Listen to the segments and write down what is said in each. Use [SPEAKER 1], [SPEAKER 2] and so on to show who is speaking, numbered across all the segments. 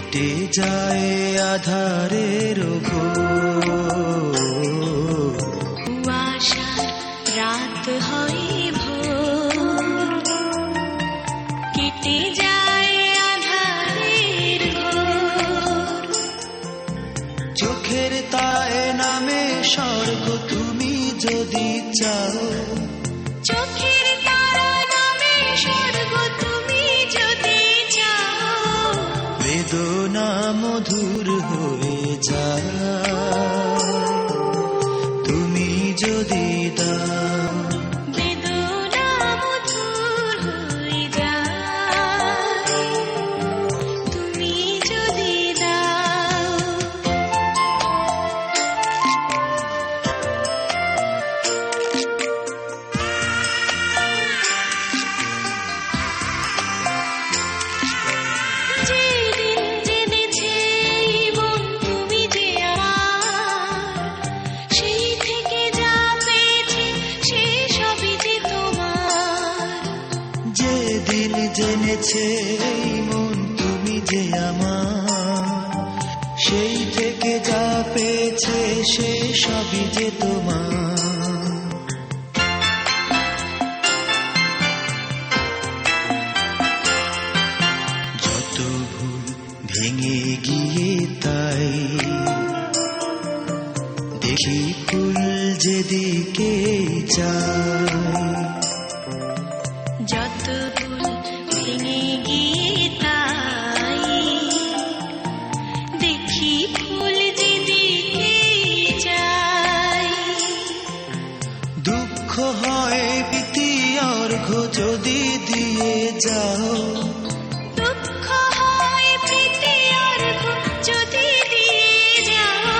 [SPEAKER 1] কেটে যায় আধারের
[SPEAKER 2] কুয়াশার রাত হয় ভোর, কেটে যায় আধারের ঘোর।
[SPEAKER 1] চোখের তায়ে নামে স্বর্গ তুমি যদি চাও,
[SPEAKER 2] চোখের তারা নামে স্বর্গ তুমি যদি চাও।
[SPEAKER 1] বেদনা মধুর হয়ে যায় তুমি যদি দাও।
[SPEAKER 2] বেদনা মধুর হয়ে যায় তুমি যদি দাও। যেদিন জেনেছে মন তুমি যে আমার, সেই থেকে যা পেয়েছে সে সবই যে তোমার।
[SPEAKER 1] যেদিন জেনেছে এই মন তুমি যে আমার, সেই থেকে যা পেয়েছে সে সবই যে তোমার। যত ভুল ভেঙে গিয়ে তাই দেখি ফুল যেদিকে চাই।
[SPEAKER 2] যত ফুল ভেঙে গিয়ে তাই দেখি ফুল যেদিকে যায়।
[SPEAKER 1] দুঃখ হয় প্রীতি অর্ঘ যদি দিয়ে যাও,
[SPEAKER 2] দুঃখ হয় প্রীতি অর্ঘ যদি দিয়ে যাও।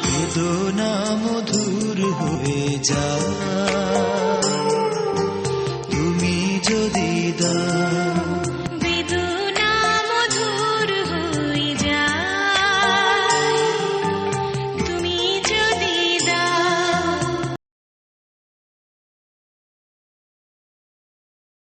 [SPEAKER 1] বেদনা মধুর হয়ে যাও